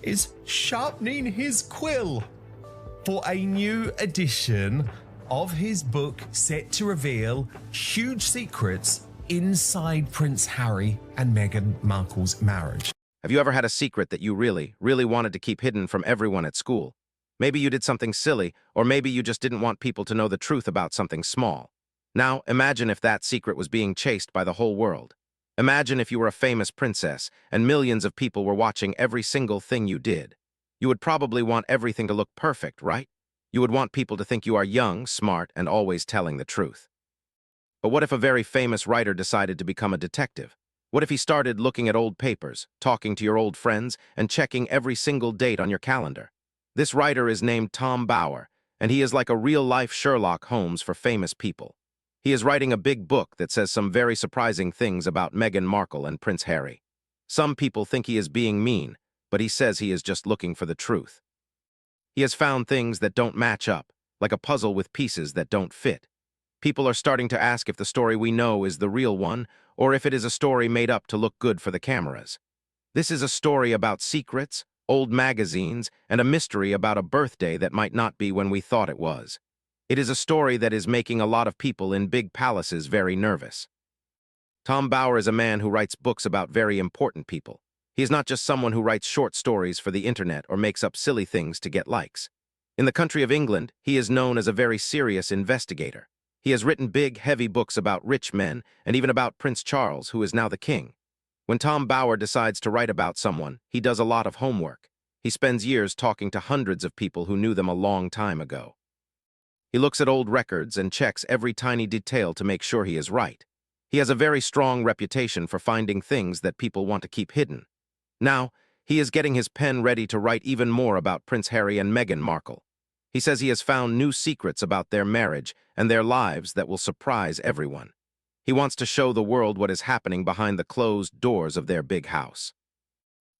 is sharpening his quill for a new edition of his book set to reveal huge secrets inside Prince Harry and Meghan Markle's marriage. Have you ever had a secret that you really, really wanted to keep hidden from everyone at school? Maybe you did something silly, or maybe you just didn't want people to know the truth about something small. Now, imagine if that secret was being chased by the whole world. Imagine if you were a famous princess, and millions of people were watching every single thing you did. You would probably want everything to look perfect, right? You would want people to think you are young, smart, and always telling the truth. But what if a very famous writer decided to become a detective? What if he started looking at old papers, talking to your old friends, and checking every single date on your calendar? This writer is named Tom Bower, and he is like a real-life Sherlock Holmes for famous people. He is writing a big book that says some very surprising things about Meghan Markle and Prince Harry. Some people think he is being mean, but he says he is just looking for the truth. He has found things that don't match up, like a puzzle with pieces that don't fit. People are starting to ask if the story we know is the real one, or if it is a story made up to look good for the cameras. This is a story about secrets, old magazines, and a mystery about a birthday that might not be when we thought it was. It is a story that is making a lot of people in big palaces very nervous. Tom Bower is a man who writes books about very important people. He is not just someone who writes short stories for the internet or makes up silly things to get likes. In the country of England, he is known as a very serious investigator. He has written big, heavy books about rich men and even about Prince Charles, who is now the king. When Tom Bower decides to write about someone, he does a lot of homework. He spends years talking to hundreds of people who knew them a long time ago. He looks at old records and checks every tiny detail to make sure he is right. He has a very strong reputation for finding things that people want to keep hidden. Now, he is getting his pen ready to write even more about Prince Harry and Meghan Markle. He says he has found new secrets about their marriage and their lives that will surprise everyone. He wants to show the world what is happening behind the closed doors of their big house.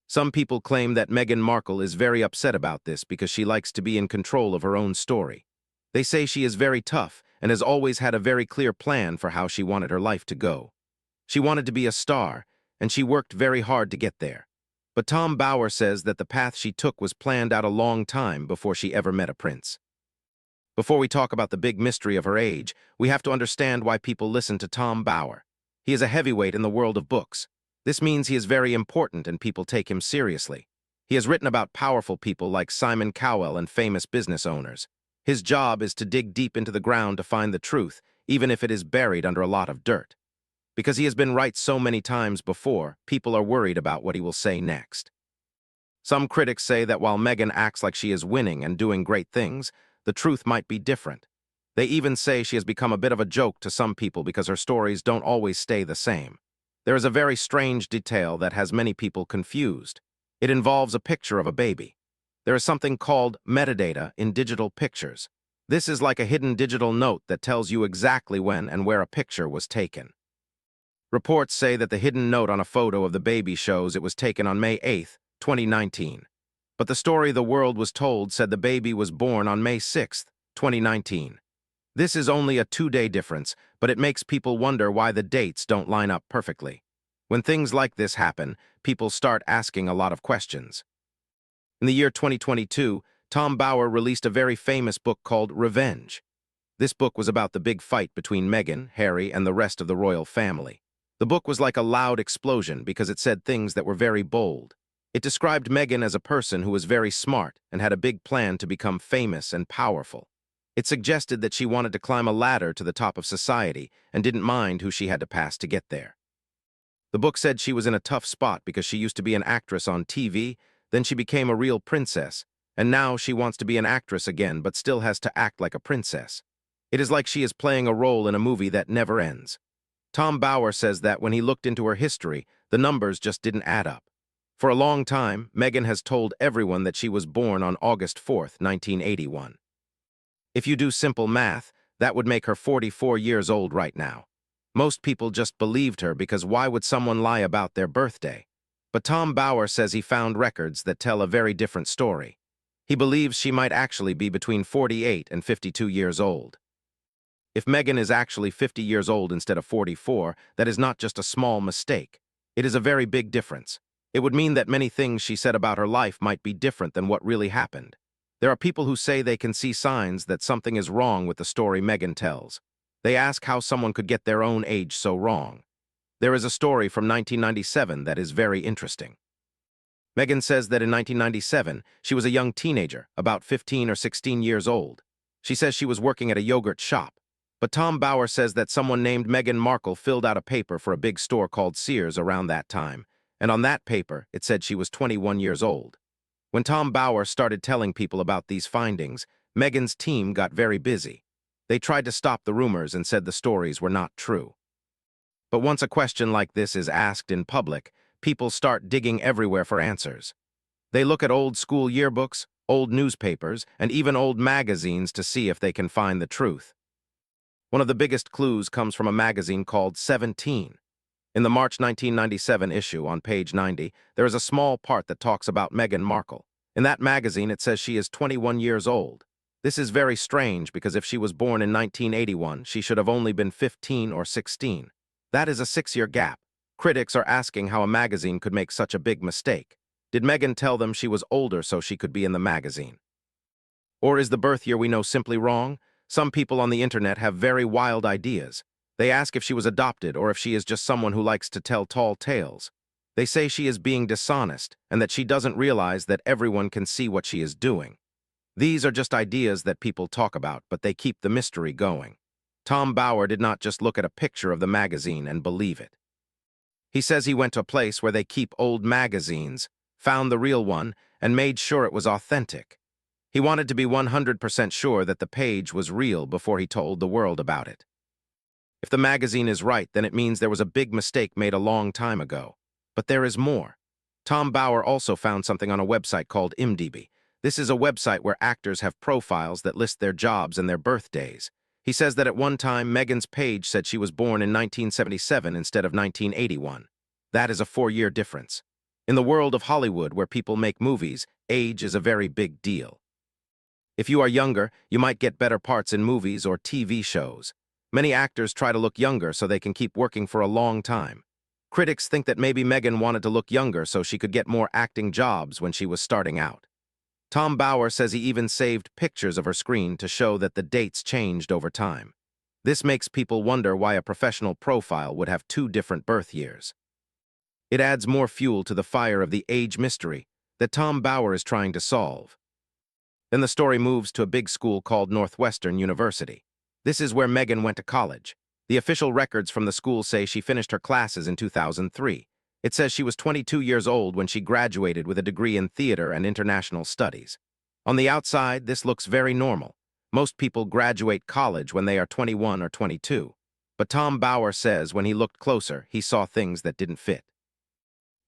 Some people claim that Meghan Markle is very upset about this because she likes to be in control of her own story. They say she is very tough and has always had a very clear plan for how she wanted her life to go. She wanted to be a star, and she worked very hard to get there. But Tom Bower says that the path she took was planned out a long time before she ever met a prince. Before we talk about the big mystery of her age, we have to understand why people listen to Tom Bower. He is a heavyweight in the world of books. This means he is very important and people take him seriously. He has written about powerful people like Simon Cowell and famous business owners. His job is to dig deep into the ground to find the truth, even if it is buried under a lot of dirt. Because he has been right so many times before, people are worried about what he will say next. Some critics say that while Meghan acts like she is winning and doing great things, the truth might be different. They even say she has become a bit of a joke to some people because her stories don't always stay the same. There is a very strange detail that has many people confused. It involves a picture of a baby. There is something called metadata in digital pictures. This is like a hidden digital note that tells you exactly when and where a picture was taken. Reports say that the hidden note on a photo of the baby shows it was taken on May 8, 2019. But the story the world was told said the baby was born on May 6, 2019. This is only a 2-day difference, but it makes people wonder why the dates don't line up perfectly. When things like this happen, people start asking a lot of questions. In the year 2022, Tom Bower released a very famous book called Revenge. This book was about the big fight between Meghan, Harry, and the rest of the royal family. The book was like a loud explosion because it said things that were very bold. It described Meghan as a person who was very smart and had a big plan to become famous and powerful. It suggested that she wanted to climb a ladder to the top of society and didn't mind who she had to pass to get there. The book said she was in a tough spot because she used to be an actress on TV, then she became a real princess, and now she wants to be an actress again but still has to act like a princess. It is like she is playing a role in a movie that never ends. Tom Bower says that when he looked into her history, the numbers just didn't add up. For a long time, Meghan has told everyone that she was born on August 4, 1981. If you do simple math, that would make her 44 years old right now. Most people just believed her because why would someone lie about their birthday? But Tom Bower says he found records that tell a very different story. He believes she might actually be between 48 and 52 years old. If Meghan is actually 50 years old instead of 44, that is not just a small mistake. It is a very big difference. It would mean that many things she said about her life might be different than what really happened. There are people who say they can see signs that something is wrong with the story Meghan tells. They ask how someone could get their own age so wrong. There is a story from 1997 that is very interesting. Meghan says that in 1997, she was a young teenager, about 15 or 16 years old. She says she was working at a yogurt shop. But Tom Bauer says that someone named Meghan Markle filled out a paper for a big store called Sears around that time, and on that paper, it said she was 21 years old. When Tom Bauer started telling people about these findings, Meghan's team got very busy. They tried to stop the rumors and said the stories were not true. But once a question like this is asked in public, people start digging everywhere for answers. They look at old school yearbooks, old newspapers, and even old magazines to see if they can find the truth. One of the biggest clues comes from a magazine called 17. In the March 1997 issue, on page 90, there is a small part that talks about Meghan Markle. In that magazine, it says she is 21 years old. This is very strange because if she was born in 1981, she should have only been 15 or 16. That is a 6-year gap. Critics are asking how a magazine could make such a big mistake. Did Meghan tell them she was older so she could be in the magazine? Or is the birth year we know simply wrong? Some people on the internet have very wild ideas. They ask if she was adopted or if she is just someone who likes to tell tall tales. They say she is being dishonest and that she doesn't realize that everyone can see what she is doing. These are just ideas that people talk about, but they keep the mystery going. Tom Bauer did not just look at a picture of the magazine and believe it. He says he went to a place where they keep old magazines, found the real one, and made sure it was authentic. He wanted to be 100% sure that the page was real before he told the world about it. If the magazine is right, then it means there was a big mistake made a long time ago. But there is more. Tom Bauer also found something on a website called IMDb. This is a website where actors have profiles that list their jobs and their birthdays. He says that at one time, Meghan's page said she was born in 1977 instead of 1981. That is a 4-year difference. In the world of Hollywood, where people make movies, age is a very big deal. If you are younger, you might get better parts in movies or TV shows. Many actors try to look younger so they can keep working for a long time. Critics think that maybe Meghan wanted to look younger so she could get more acting jobs when she was starting out. Tom Bauer says he even saved pictures of her screen to show that the dates changed over time. This makes people wonder why a professional profile would have 2 different birth years. It adds more fuel to the fire of the age mystery that Tom Bauer is trying to solve. Then the story moves to a big school called Northwestern University. This is where Meghan went to college. The official records from the school say she finished her classes in 2003. It says she was 22 years old when she graduated with a degree in theater and international studies. On the outside, this looks very normal. Most people graduate college when they are 21 or 22. But Tom Bauer says when he looked closer, he saw things that didn't fit.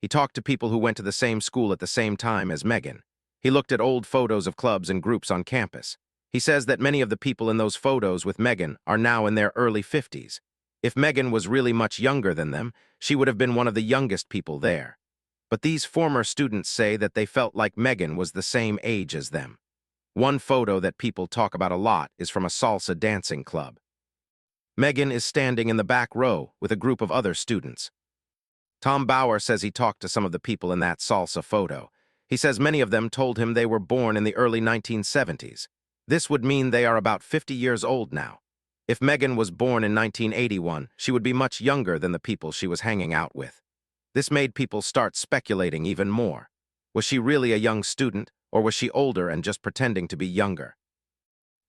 He talked to people who went to the same school at the same time as Meghan. He looked at old photos of clubs and groups on campus. He says that many of the people in those photos with Meghan are now in their early 50s. If Meghan was really much younger than them, she would have been one of the youngest people there. But these former students say that they felt like Meghan was the same age as them. One photo that people talk about a lot is from a salsa dancing club. Meghan is standing in the back row with a group of other students. Tom Bauer says he talked to some of the people in that salsa photo. He says many of them told him they were born in the early 1970s. This would mean they are about 50 years old now. If Meghan was born in 1981, she would be much younger than the people she was hanging out with. This made people start speculating even more. Was she really a young student, or was she older and just pretending to be younger?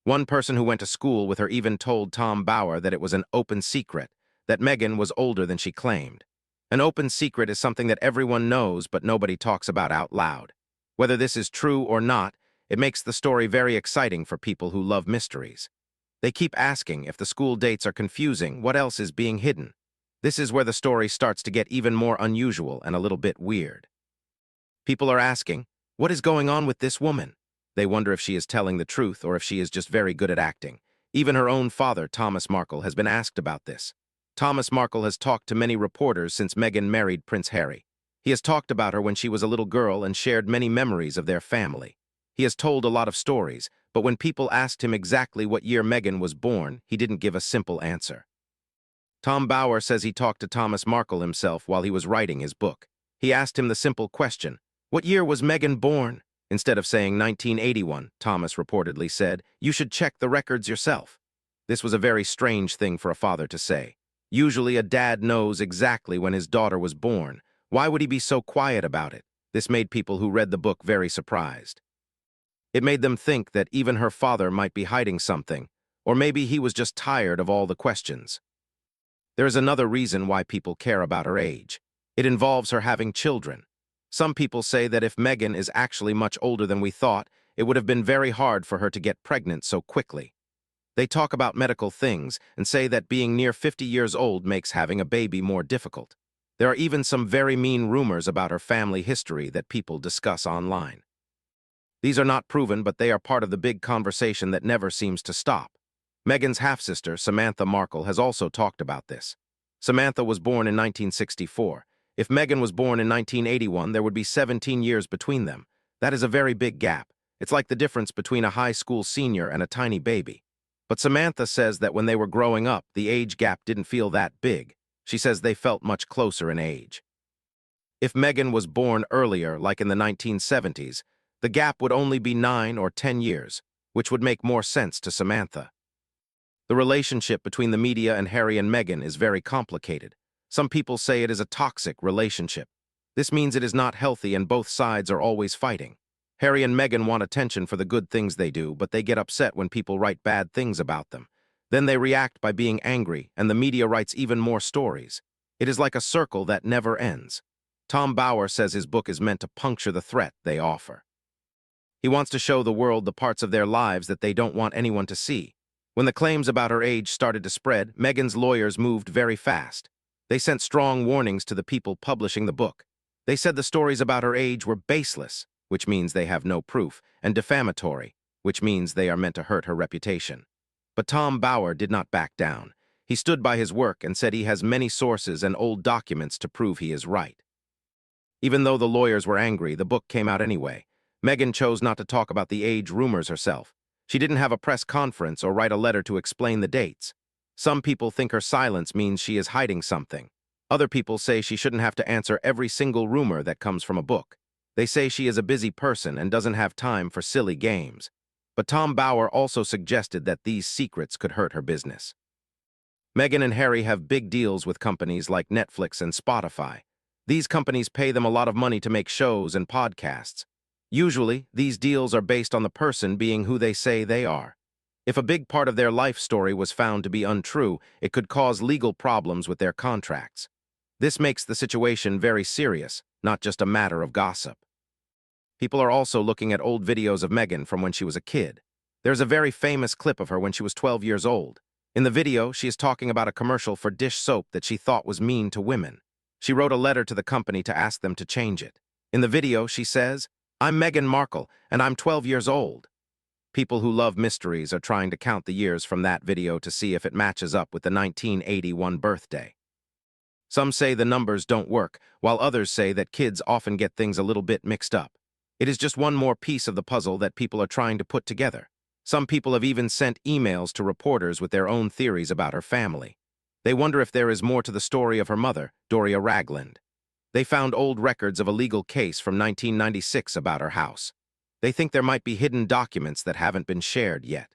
One person who went to school with her even told Tom Bauer that it was an open secret, that Meghan was older than she claimed. An open secret is something that everyone knows but nobody talks about out loud. Whether this is true or not, it makes the story very exciting for people who love mysteries. They keep asking if the school dates are confusing, what else is being hidden. This is where the story starts to get even more unusual and a little bit weird. People are asking, what is going on with this woman? They wonder if she is telling the truth or if she is just very good at acting. Even her own father, Thomas Markle, has been asked about this. Thomas Markle has talked to many reporters since Meghan married Prince Harry. He has talked about her when she was a little girl and shared many memories of their family. He has told a lot of stories, but when people asked him exactly what year Meghan was born, he didn't give a simple answer. Tom Bauer says he talked to Thomas Markle himself while he was writing his book. He asked him the simple question, "What year was Meghan born?" Instead of saying 1981, Thomas reportedly said, "You should check the records yourself." This was a very strange thing for a father to say. Usually a dad knows exactly when his daughter was born. Why would he be so quiet about it? This made people who read the book very surprised. It made them think that even her father might be hiding something, or maybe he was just tired of all the questions. There is another reason why people care about her age. It involves her having children. Some people say that if Meghan is actually much older than we thought, it would have been very hard for her to get pregnant so quickly. They talk about medical things and say that being near 50 years old makes having a baby more difficult. There are even some very mean rumors about her family history that people discuss online. These are not proven, but they are part of the big conversation that never seems to stop. Meghan's half-sister, Samantha Markle, has also talked about this. Samantha was born in 1964. If Meghan was born in 1981, there would be 17 years between them. That is a very big gap. It's like the difference between a high school senior and a tiny baby. But Samantha says that when they were growing up, the age gap didn't feel that big. She says they felt much closer in age. If Meghan was born earlier, like in the 1970s, the gap would only be 9 or 10 years, which would make more sense to Samantha. The relationship between the media and Harry and Meghan is very complicated. Some people say it is a toxic relationship. This means it is not healthy and both sides are always fighting. Harry and Meghan want attention for the good things they do, but they get upset when people write bad things about them. Then they react by being angry, and the media writes even more stories. It is like a circle that never ends. Tom Bauer says his book is meant to puncture the threat they offer. He wants to show the world the parts of their lives that they don't want anyone to see. When the claims about her age started to spread, Meghan's lawyers moved very fast. They sent strong warnings to the people publishing the book. They said the stories about her age were baseless, which means they have no proof, and defamatory, which means they are meant to hurt her reputation. But Tom Bauer did not back down. He stood by his work and said he has many sources and old documents to prove he is right. Even though the lawyers were angry, the book came out anyway. Meghan chose not to talk about the age rumors herself. She didn't have a press conference or write a letter to explain the dates. Some people think her silence means she is hiding something. Other people say she shouldn't have to answer every single rumor that comes from a book. They say she is a busy person and doesn't have time for silly games. But Tom Bauer also suggested that these secrets could hurt her business. Meghan and Harry have big deals with companies like Netflix and Spotify. These companies pay them a lot of money to make shows and podcasts. Usually, these deals are based on the person being who they say they are. If a big part of their life story was found to be untrue, it could cause legal problems with their contracts. This makes the situation very serious, not just a matter of gossip. People are also looking at old videos of Meghan from when she was a kid. There's a very famous clip of her when she was 12 years old. In the video, she is talking about a commercial for dish soap that she thought was mean to women. She wrote a letter to the company to ask them to change it. In the video, she says, "I'm Meghan Markle, and I'm 12 years old." People who love mysteries are trying to count the years from that video to see if it matches up with the 1981 birthday. Some say the numbers don't work, while others say that kids often get things a little bit mixed up. It is just one more piece of the puzzle that people are trying to put together. Some people have even sent emails to reporters with their own theories about her family. They wonder if there is more to the story of her mother, Doria Ragland. They found old records of a legal case from 1996 about her house. They think there might be hidden documents that haven't been shared yet.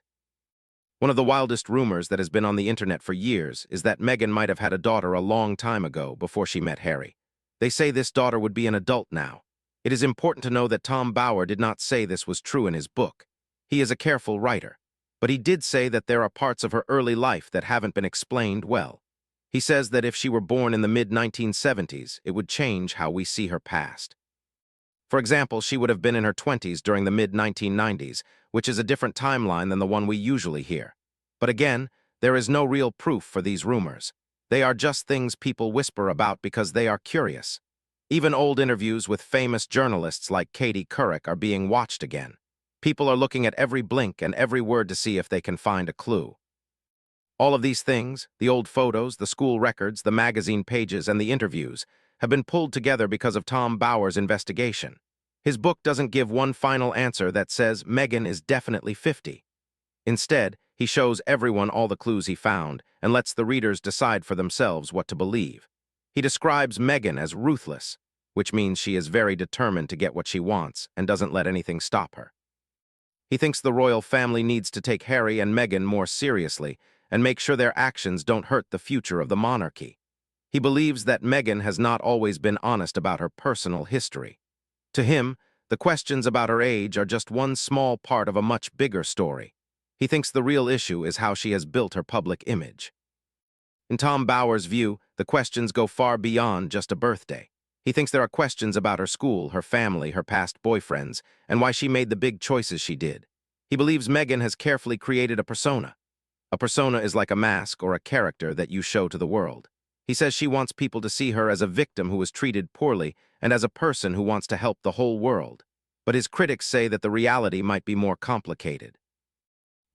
One of the wildest rumors that has been on the internet for years is that Meghan might have had a daughter a long time ago before she met Harry. They say this daughter would be an adult now. It is important to know that Tom Bauer did not say this was true in his book. He is a careful writer, but he did say that there are parts of her early life that haven't been explained well. He says that if she were born in the mid-1970s, it would change how we see her past. For example, she would have been in her 20s during the mid-1990s, which is a different timeline than the one we usually hear. But again, there is no real proof for these rumors. They are just things people whisper about because they are curious. Even old interviews with famous journalists like Katie Couric are being watched again. People are looking at every blink and every word to see if they can find a clue. All of these things, the old photos, the school records, the magazine pages, and the interviews, have been pulled together because of Tom Bauer's investigation. His book doesn't give one final answer that says Meghan is definitely 50. Instead, he shows everyone all the clues he found and lets the readers decide for themselves what to believe. He describes Meghan as ruthless, which means she is very determined to get what she wants and doesn't let anything stop her. He thinks the royal family needs to take Harry and Meghan more seriously and make sure their actions don't hurt the future of the monarchy. He believes that Meghan has not always been honest about her personal history. To him, the questions about her age are just one small part of a much bigger story. He thinks the real issue is how she has built her public image. In Tom Bower's view, the questions go far beyond just a birthday. He thinks there are questions about her school, her family, her past boyfriends, and why she made the big choices she did. He believes Meghan has carefully created a persona. A persona is like a mask or a character that you show to the world. He says she wants people to see her as a victim who was treated poorly and as a person who wants to help the whole world. But his critics say that the reality might be more complicated.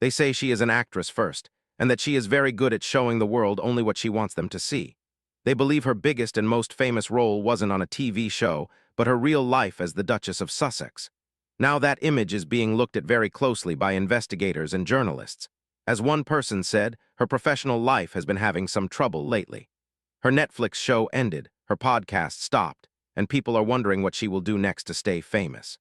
They say she is an actress first, and that she is very good at showing the world only what she wants them to see. They believe her biggest and most famous role wasn't on a TV show, but her real life as the Duchess of Sussex. Now that image is being looked at very closely by investigators and journalists. As one person said, her professional life has been having some trouble lately. Her Netflix show ended, her podcast stopped, and people are wondering what she will do next to stay famous.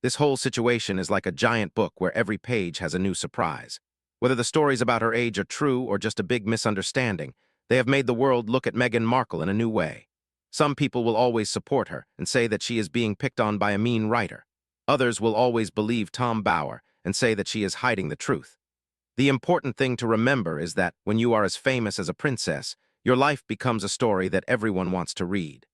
This whole situation is like a giant book where every page has a new surprise. Whether the stories about her age are true or just a big misunderstanding, they have made the world look at Meghan Markle in a new way. Some people will always support her and say that she is being picked on by a mean writer. Others will always believe Tom Bower and say that she is hiding the truth. The important thing to remember is that when you are as famous as a princess, your life becomes a story that everyone wants to read.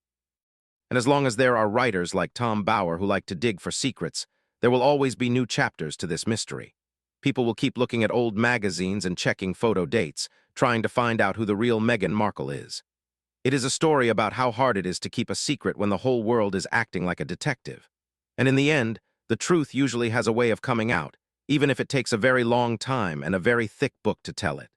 And as long as there are writers like Tom Bower who like to dig for secrets, there will always be new chapters to this mystery. People will keep looking at old magazines and checking photo dates, trying to find out who the real Meghan Markle is. It is a story about how hard it is to keep a secret when the whole world is acting like a detective. And in the end, the truth usually has a way of coming out, even if it takes a very long time and a very thick book to tell it.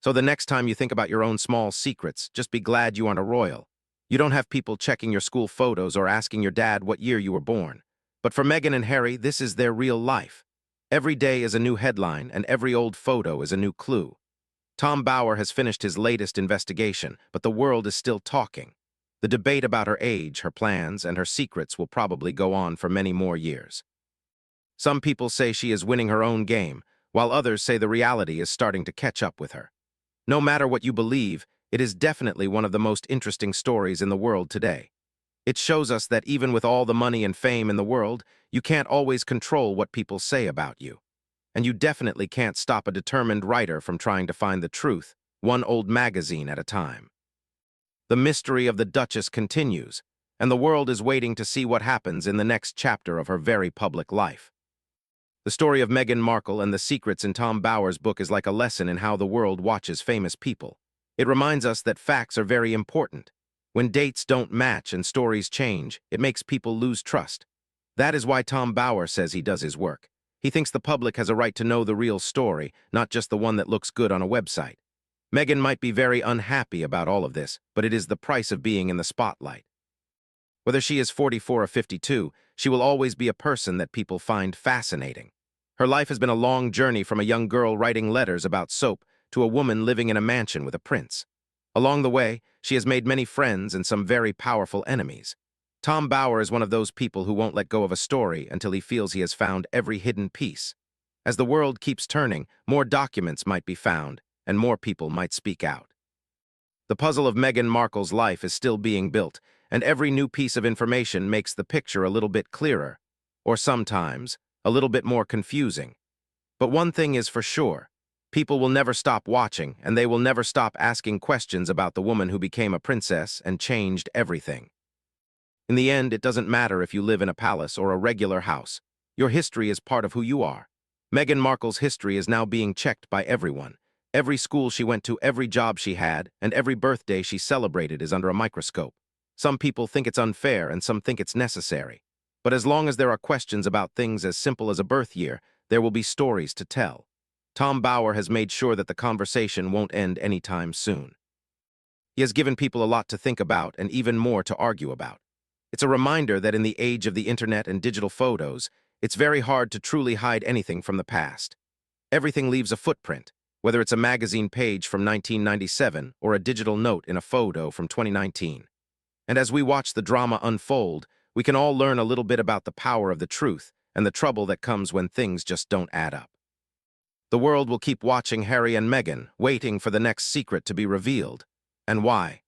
So the next time you think about your own small secrets, just be glad you aren't a royal. You don't have people checking your school photos or asking your dad what year you were born. But for Meghan and Harry, this is their real life. Every day is a new headline, and every old photo is a new clue. Tom Bower has finished his latest investigation, but the world is still talking. The debate about her age, her plans, and her secrets will probably go on for many more years. Some people say she is winning her own game, while others say the reality is starting to catch up with her. No matter what you believe, it is definitely one of the most interesting stories in the world today. It shows us that even with all the money and fame in the world, you can't always control what people say about you. And you definitely can't stop a determined writer from trying to find the truth, one old magazine at a time. The mystery of the Duchess continues, and the world is waiting to see what happens in the next chapter of her very public life. The story of Meghan Markle and the secrets in Tom Bower's book is like a lesson in how the world watches famous people. It reminds us that facts are very important. When dates don't match and stories change, it makes people lose trust. That is why Tom Bower says he does his work. He thinks the public has a right to know the real story, not just the one that looks good on a website. Meghan might be very unhappy about all of this, but it is the price of being in the spotlight. Whether she is 44 or 52, she will always be a person that people find fascinating. Her life has been a long journey from a young girl writing letters about soap to a woman living in a mansion with a prince. Along the way, she has made many friends and some very powerful enemies. Tom Bower is one of those people who won't let go of a story until he feels he has found every hidden piece. As the world keeps turning, more documents might be found, and more people might speak out. The puzzle of Meghan Markle's life is still being built, and every new piece of information makes the picture a little bit clearer, or sometimes a little bit more confusing. But one thing is for sure. People will never stop watching, and they will never stop asking questions about the woman who became a princess and changed everything. In the end, it doesn't matter if you live in a palace or a regular house. Your history is part of who you are. Meghan Markle's history is now being checked by everyone. Every school she went to, every job she had, and every birthday she celebrated is under a microscope. Some people think it's unfair and some think it's necessary. But as long as there are questions about things as simple as a birth year, there will be stories to tell. Tom Bower has made sure that the conversation won't end anytime soon. He has given people a lot to think about and even more to argue about. It's a reminder that in the age of the internet and digital photos, it's very hard to truly hide anything from the past. Everything leaves a footprint, whether it's a magazine page from 1997 or a digital note in a photo from 2019. And as we watch the drama unfold, we can all learn a little bit about the power of the truth and the trouble that comes when things just don't add up. The world will keep watching Harry and Meghan, waiting for the next secret to be revealed. And why?